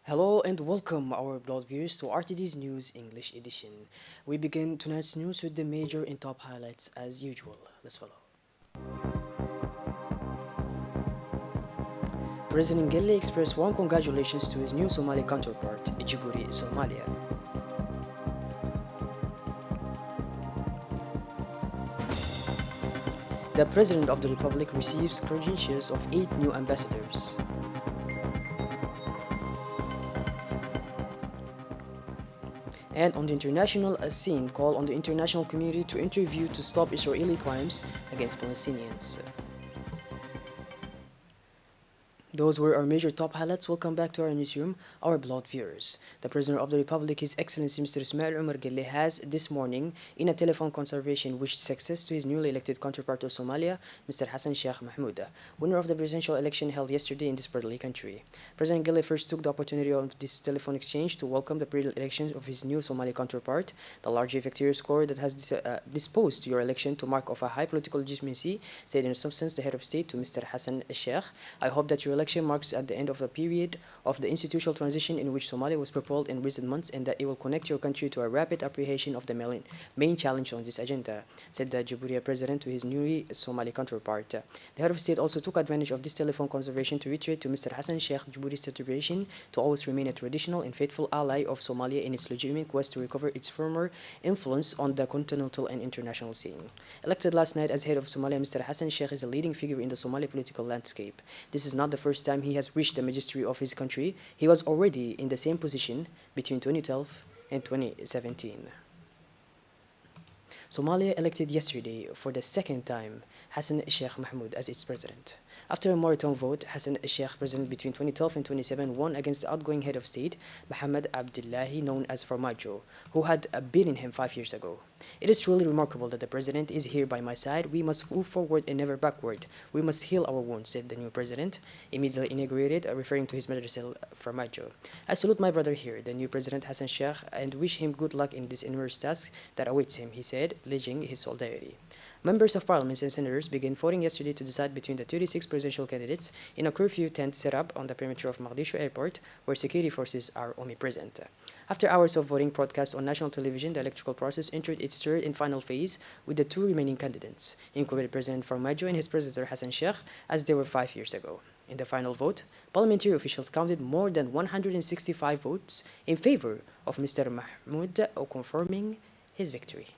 Hello and welcome our broad viewers to RTD's News English edition. We begin tonight's news with the major and top highlights as usual. Let's follow. President Gelle expressed warm congratulations to his new Somali counterpart, Djibouti, Somalia. The President of the Republic receives credentials of 8 new ambassadors. And on the international scene, call on the international community to intervene to stop Israeli crimes against Palestinians. Those were our major top highlights. Welcome back to our newsroom, our beloved viewers. The President of the Republic, His Excellency Mr. Ismail Omar Gelle, has this morning, in a telephone conversation, wished success to his newly elected counterpart of Somalia, Mr. Hassan Sheikh Mahmoud, winner of the presidential election held yesterday in this brotherly country. President Gelle first took the opportunity of this telephone exchange to welcome the pre-election of his new Somali counterpart, the largely victory score that has disposed to your election to mark of a high political legitimacy, said in substance the head of state to Mr. Hassan Sheikh. I hope that your election marks at the end of a period of the institutional transition in which Somalia was propelled in recent months and that it will connect your country to a rapid apprehension of the main challenge on this agenda, said the Djibouti president to his newly Somali counterpart. The head of state also took advantage of this telephone conversation to reiterate to Mr. Hassan Sheikh Djibouti's determination to always remain a traditional and faithful ally of Somalia in its legitimate quest to recover its former influence on the continental and international scene. Elected last night as head of Somalia, Mr. Hassan Sheikh is a leading figure in the Somali political landscape. This is not the first time he has reached the majesty of his country. He was already in the same position between 2012 and 2017. Somalia elected yesterday for the second time Hassan Sheikh Mahmoud as its president. After a marathon vote, Hassan Sheikh, president between 2012 and 2017, won against the outgoing head of state, Mohammed Abdullahi, known as Farmajo, who had beaten him 5 years ago. It is truly remarkable that the president is here by my side. We must move forward and never backward. We must heal our wounds, said the new president, immediately inaugurated, referring to his predecessor Farmajo. I salute my brother here, the new president Hassan Sheikh, and wish him good luck in this enormous task that awaits him, he said, pledging his solidarity. Members of parliament and senators began voting yesterday to decide between the 36 presidential candidates in a curfew tent set up on the perimeter of Mogadishu Airport, where security forces are omnipresent. After hours of voting broadcast on national television, the electoral process entered its third and final phase with the two remaining candidates, including President Farmajo and his predecessor Hassan Sheikh, as they were 5 years ago. In the final vote, parliamentary officials counted more than 165 votes in favor of Mr. Mahmoud, confirming his victory.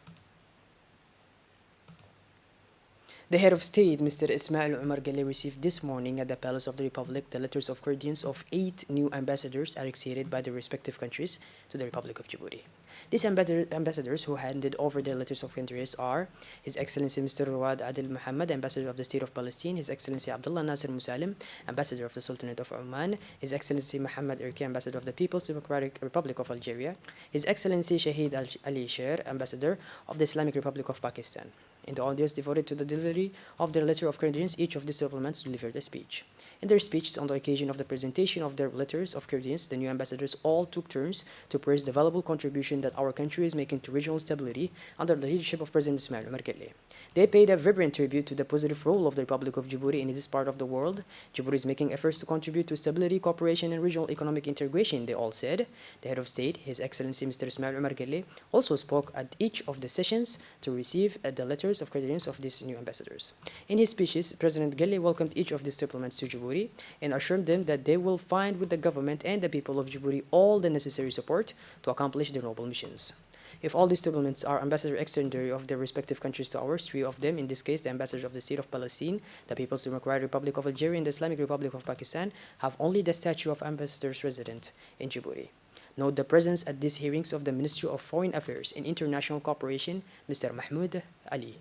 The head of state, Mr. Ismail Omar Gelle, received this morning at the Palace of the Republic the letters of credence of 8 new ambassadors allocated by the respective countries to the Republic of Djibouti. These ambassadors who handed over their letters of credence are His Excellency Mr. Rawad Adil Muhammad, Ambassador of the State of Palestine, His Excellency Abdullah Nasser Musalim, Ambassador of the Sultanate of Oman, His Excellency Muhammad Irki, Ambassador of the People's Democratic Republic of Algeria, His Excellency Shahid Ali Sher, Ambassador of the Islamic Republic of Pakistan. In the audience devoted to the delivery of their letter of credence, each of these diplomats delivered a speech. In their speeches on the occasion of the presentation of their letters of credence, the new ambassadors all took turns to praise the valuable contribution that our country is making to regional stability under the leadership of President Ismail Omar Gelle. They paid a vibrant tribute to the positive role of the Republic of Djibouti in this part of the world. Djibouti is making efforts to contribute to stability, cooperation, and regional economic integration, they all said. The head of state, His Excellency Mr. Ismail Omar Gelle, also spoke at each of the sessions to receive the letters of credence of these new ambassadors. In his speeches, President Gelle welcomed each of these diplomats to Djibouti and assured them that they will find with the government and the people of Djibouti all the necessary support to accomplish their noble missions. If all these diplomats are ambassador extraordinary of their respective countries to ours, 3 of them, in this case the ambassador of the State of Palestine, the People's Democratic Republic of Algeria, and the Islamic Republic of Pakistan, have only the statute of ambassadors resident in Djibouti. Note the presence at these hearings of the Ministry of Foreign Affairs and International Cooperation, Mr. Mahmoud Ali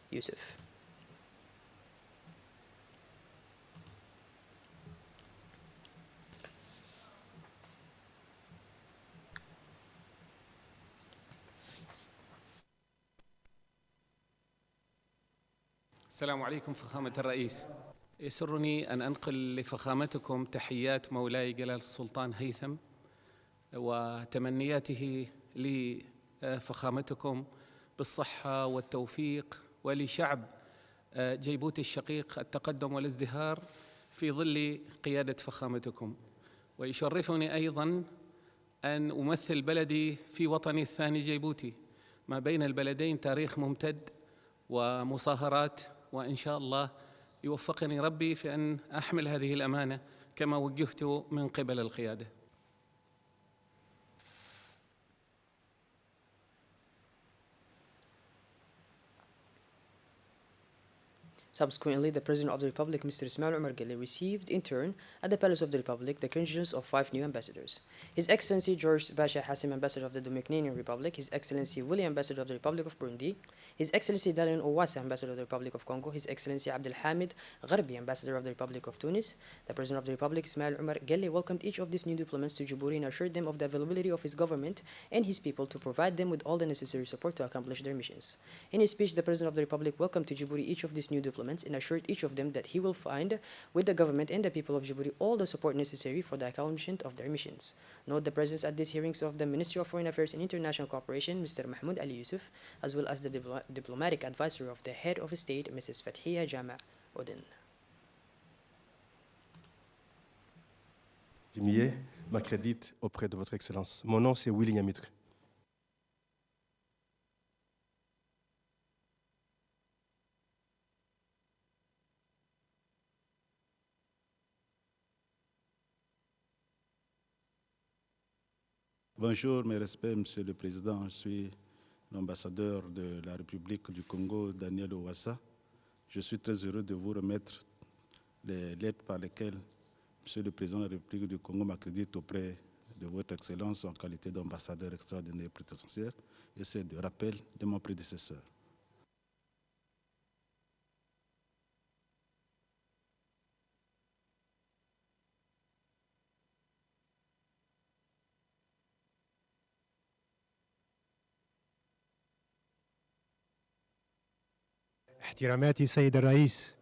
Yusuf. السلام عليكم فخامة الرئيس. يسرني أن أنقل لفخامتكم تحيات مولاي جلال السلطان هيثم وتمنياته لفخامتكم بالصحة والتوفيق ولشعب جيبوتي الشقيق التقدم والازدهار في ظل قيادة فخامتكم. ويشرفني أيضاً أن أمثل بلدي في وطني الثاني جيبوتي. ما بين البلدين تاريخ ممتد ومصاهرات، وإن شاء الله يوفقني ربي في أن أحمل هذه الأمانة كما وجهت من قبل القيادة. Subsequently, the President of the Republic, Mr. Ismail Omar Guelleh, received in turn at the Palace of the Republic the credentials of 5 new ambassadors. His Excellency George Basha Hassim, Ambassador of the Dominican Republic, His Excellency William, Ambassador of the Republic of Burundi, His Excellency Dalian Ouassa, Ambassador of the Republic of Congo, His Excellency Abdel Hamid Gharbi, Ambassador of the Republic of Tunis. The President of the Republic, Ismail Omar Guelleh, welcomed each of these new diplomats to Djibouti and assured them of the availability of his government and his people to provide them with all the necessary support to accomplish their missions. In his speech, the President of the Republic welcomed to Djibouti each of these new diplomats and assured each of them that he will find with the government and the people of Djibouti all the support necessary for the accomplishment of their missions. Note the presence at these hearings of the Ministry of Foreign Affairs and International Cooperation, Mr. Mahmoud Ali Yusuf, as well as the diplomatic advisor of the head of state, Mrs. Fathia Jama Odin. Jimier m'accrédite auprès de votre Excellence. Mon nom, c'est Willy Nyamitre. Bonjour, mes respects, Monsieur le Président. Je suis l'ambassadeur de la République du Congo, Daniel Ouassa. Je suis très heureux de vous remettre les lettres par lesquelles Monsieur le Président de la République du Congo m'accrédite auprès de votre Excellence en qualité d'ambassadeur extraordinaire plénipotentiaire, et c'est de rappel de mon prédécesseur. احتراماتي سيد الرئيس،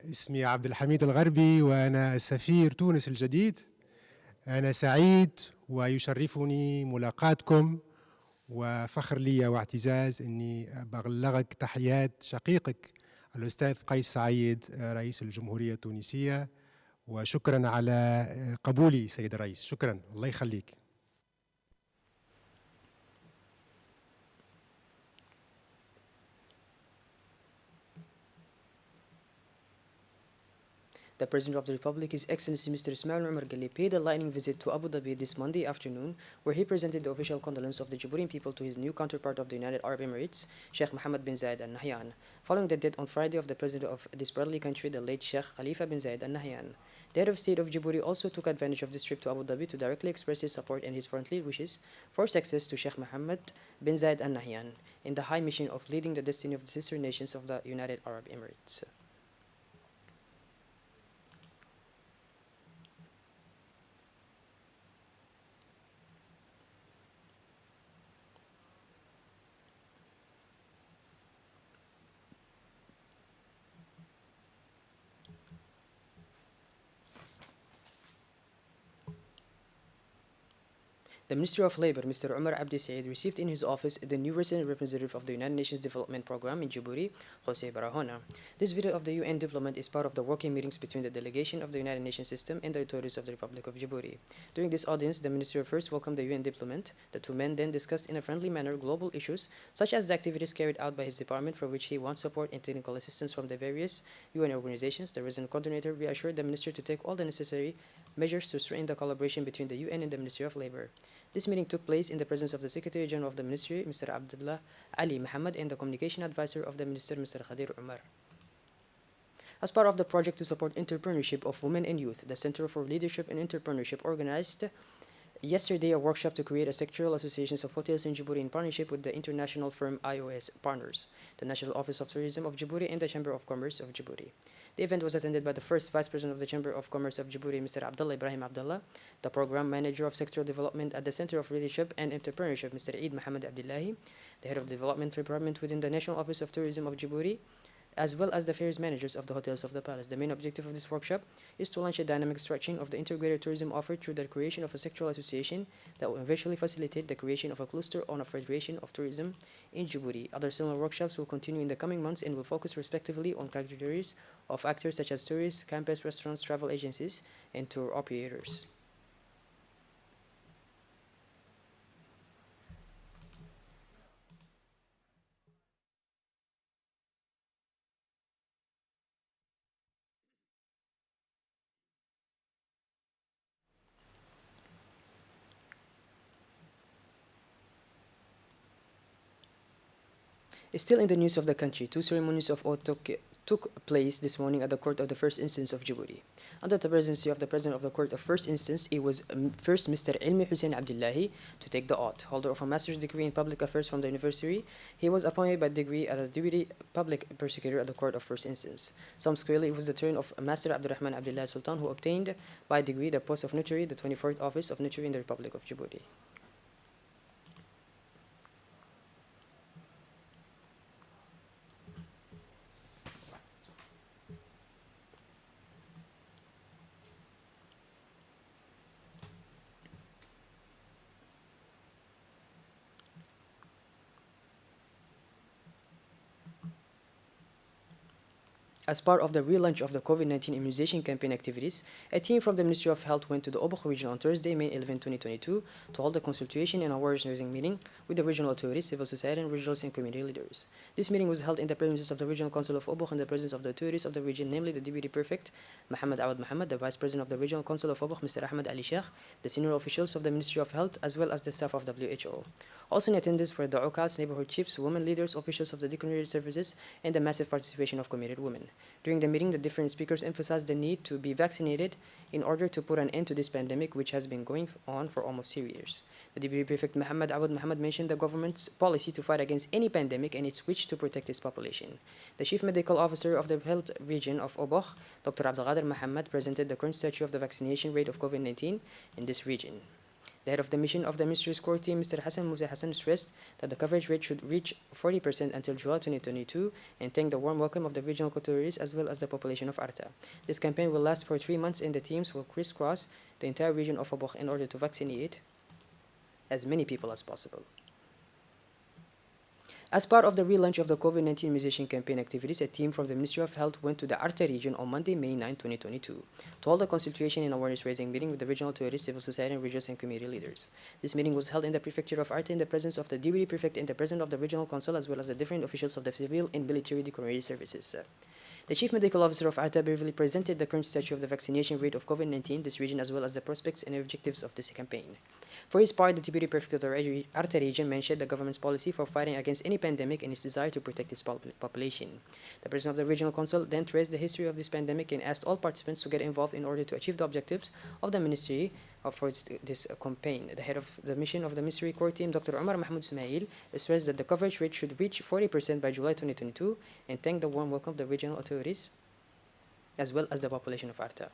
اسمي عبد الحميد الغربي وأنا سفير تونس الجديد. أنا سعيد ويشرفني ملاقاتكم، وفخر لي واعتزاز أني أبلغك تحيات شقيقك الأستاذ قيس سعيد رئيس الجمهورية التونسية، وشكرا على قبولي سيد الرئيس. شكرا، الله يخليك. The President of the Republic, His Excellency Mr. Ismail Omar Guelleh, paid a lightning visit to Abu Dhabi this Monday afternoon, where he presented the official condolence of the Djiboutian people to his new counterpart of the United Arab Emirates, Sheikh Mohammed bin Zayed Al Nahyan, following the death on Friday of the President of this brotherly country, the late Sheikh Khalifa bin Zayed Al Nahyan. The head of state of Djibouti also took advantage of this trip to Abu Dhabi to directly express his support and his friendly wishes for success to Sheikh Mohammed bin Zayed Al Nahyan in the high mission of leading the destiny of the sister nations of the United Arab Emirates. The Ministry of Labor, Mr. Omar Abdi Said, received in his office the new resident representative of the United Nations Development Programme in Djibouti, Jose Barahona. This visit of the UN diplomat is part of the working meetings between the delegation of the United Nations system and the authorities of the Republic of Djibouti. During this audience, the Minister first welcomed the UN diplomat. The two men then discussed in a friendly manner global issues, such as the activities carried out by his department, for which he wants support and technical assistance from the various UN organizations. The resident coordinator reassured the Minister to take all the necessary measures to strengthen the collaboration between the UN and the Ministry of Labor. This meeting took place in the presence of the Secretary General of the Ministry, Mr. Abdullah Ali Muhammad, and the Communication Advisor of the Minister, Mr. Khadir Umar. As part of the project to support entrepreneurship of women and youth, the Center for Leadership and Entrepreneurship organized yesterday a workshop to create a sectoral associations of hotels in Djibouti in partnership with the international firm IOS Partners, the National Office of Tourism of Djibouti, and the Chamber of Commerce of Djibouti. The event was attended by the first Vice President of the Chamber of Commerce of Djibouti, Mr. Abdullah Ibrahim Abdullah, the Program Manager of Sectoral Development at the Center of Leadership and Entrepreneurship, Mr. Eid Mohammed Abdullahi, the Head of Development Department within the National Office of Tourism of Djibouti, as well as the affairs managers of the hotels of the palace. The main objective of this workshop is to launch a dynamic stretching of the integrated tourism offer through the creation of a sectoral association that will eventually facilitate the creation of a cluster on a federation of tourism in Djibouti. Other similar workshops will continue in the coming months and will focus respectively on categories of actors such as tourists, campus restaurants, travel agencies, and tour operators. Still in the news of the country, two ceremonies of oath took place this morning at the Court of the First Instance of Djibouti. Under the presidency of the President of the Court of First Instance, it was first Mr. Ilmi Hussein Abdullahi to take the oath. Holder of a master's degree in public affairs from the university, he was appointed by degree as a deputy public prosecutor at the Court of First Instance. Subsequently, it was the turn of Master Abdurrahman Abdullah Sultan, who obtained by degree the post of notary, the 24th office of notary in the Republic of Djibouti. As part of the relaunch of the COVID-19 immunization campaign activities, a team from the Ministry of Health went to the Obok region on Thursday, May 11, 2022, to hold a consultation and awareness-raising meeting with the regional authorities, civil society, and regional and community leaders. This meeting was held in the premises of the Regional Council of Obok and the presence of the authorities of the region, namely the Deputy Prefect, Mohammed Awad Mohammed, the Vice President of the Regional Council of Obok, Mr. Ahmed Ali Sheikh, the senior officials of the Ministry of Health, as well as the staff of WHO. Also in attendance were the Okats, neighborhood chiefs, women leaders, officials of the community services, and the massive participation of committed women. During the meeting, the different speakers emphasized the need to be vaccinated in order to put an end to this pandemic, which has been going on for almost 2 years. The Deputy Prefect Mohammed Awad Mohammed mentioned the government's policy to fight against any pandemic and its wish to protect its population. The Chief Medical Officer of the Health Region of Obokh, Dr. Abdelkader Mohammed, presented the current status of the vaccination rate of COVID-19 in this region. The head of the mission of the Ministry's core team, Mr. Hassan Musa Hassan, stressed that the coverage rate should reach 40% until July 2022 and thanked the warm welcome of the regional authorities as well as the population of Arta. This campaign will last for 3 months and the teams will crisscross the entire region of Obokh in order to vaccinate as many people as possible. As part of the relaunch of the COVID-19 immunization campaign activities, a team from the Ministry of Health went to the Arta region on Monday, May 9, 2022, to hold a consultation and awareness-raising meeting with the regional authorities, civil society, and regional and community leaders. This meeting was held in the prefecture of Arta in the presence of the Deputy Prefect and the President of the Regional Council, as well as the different officials of the civil and military community services. The Chief Medical Officer of Arta briefly presented the current status of the vaccination rate of COVID-19 in this region, as well as the prospects and objectives of this campaign. For his part, the Deputy Prefect of the Arta region mentioned the government's policy for fighting against any pandemic and its desire to protect its population. The President of the Regional Council then traced the history of this pandemic and asked all participants to get involved in order to achieve the objectives of the Ministry for this campaign. The head of the mission of the Ministry core team, Dr. Omar Mahmoud Ismail, stressed that the coverage rate should reach 40% by July 2022 and thanked the warm welcome of the regional authorities as well as the population of Arta.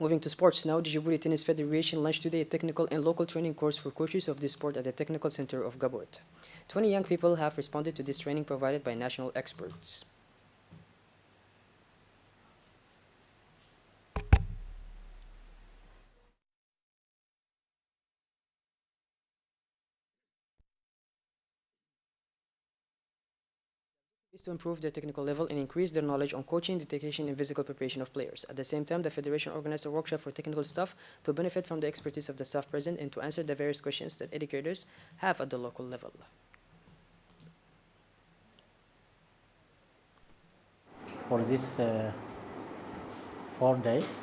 Moving to sports now, the Djibouti Tennis Federation launched today a technical and local training course for coaches of this sport at the Technical Center of Gabot. 20 young people have responded to this training provided by national experts. Is to improve their technical level and increase their knowledge on coaching, dedication, and physical preparation of players. At the same time, the Federation organized a workshop for technical staff to benefit from the expertise of the staff present and to answer the various questions that educators have at the local level. For this 4 days,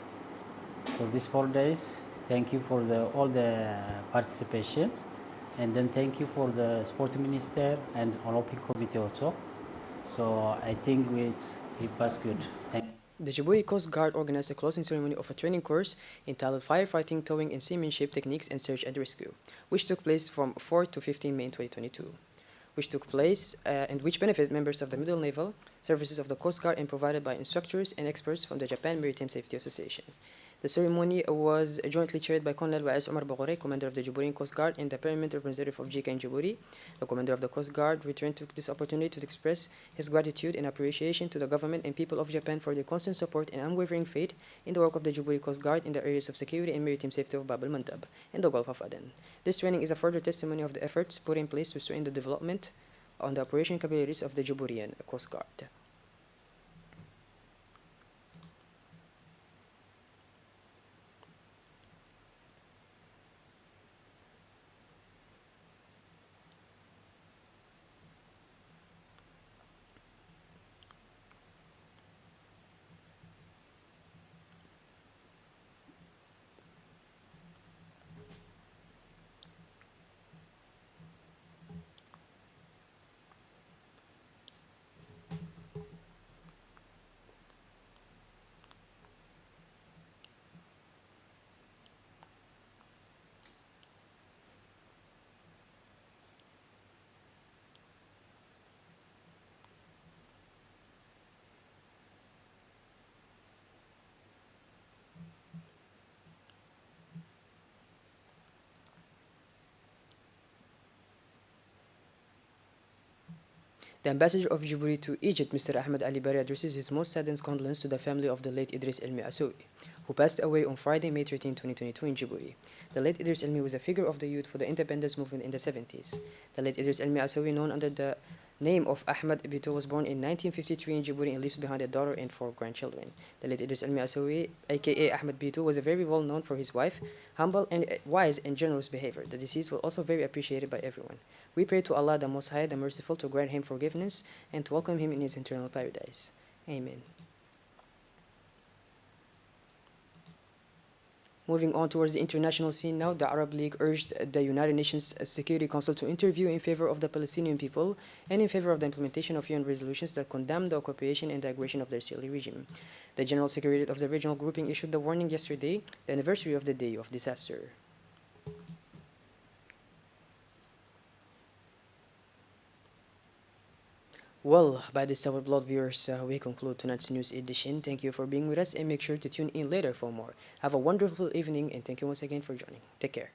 thank you for all the participation, and then thank you for the Sport Minister and Olympic Committee also. So I think it was good. The Djibouti Coast Guard organized a closing ceremony of a training course entitled Firefighting, Towing, and Seamanship Techniques and Search and Rescue, which took place from 4 to 15 May 2022, and which benefited members of the Middle Naval Services of the Coast Guard and provided by instructors and experts from the Japan Maritime Safety Association. The ceremony was jointly chaired by Colonel Wa'is Omar Baghore, Commander of the Djiboutian Coast Guard and the Permanent Representative of JICA in Djibouti. The Commander of the Coast Guard returned to this opportunity to express his gratitude and appreciation to the government and people of Japan for their constant support and unwavering faith in the work of the Djibouti Coast Guard in the areas of security and maritime safety of Bab el-Mandab and the Gulf of Aden. This training is a further testimony of the efforts put in place to strengthen the development on the operation capabilities of the Djiboutian Coast Guard. The ambassador of Djibouti to Egypt, Mr. Ahmed Ali Bari, addresses his most saddened condolence to the family of the late Idris Elmi Asoui, who passed away on Friday, May 13, 2022 in Djibouti. The late Idris Elmi was a figure of the youth for the independence movement in the 70s. The late Idris Elmi Asoui, known under the name of Ahmed Bito, was born in 1953 in Djibouti and leaves behind a daughter and 4 grandchildren. The late Idris Elmi Asoui, aka Ahmed Bito, was very well known for his wife, humble and wise and generous behavior. The deceased was also very appreciated by everyone. We pray to Allah the Most High, the Merciful, to grant him forgiveness and to welcome him in his eternal paradise. Amen. Moving on towards the international scene now, the Arab League urged the United Nations Security Council to intervene in favor of the Palestinian people and in favor of the implementation of UN resolutions that condemn the occupation and the aggression of the Israeli regime. The General Secretary of the regional grouping issued the warning yesterday, the anniversary of the day of disaster. Well, by this, our blood viewers, we conclude tonight's news edition. Thank you for being with us and make sure to tune in later for more. Have a wonderful evening and thank you once again for joining. Take care.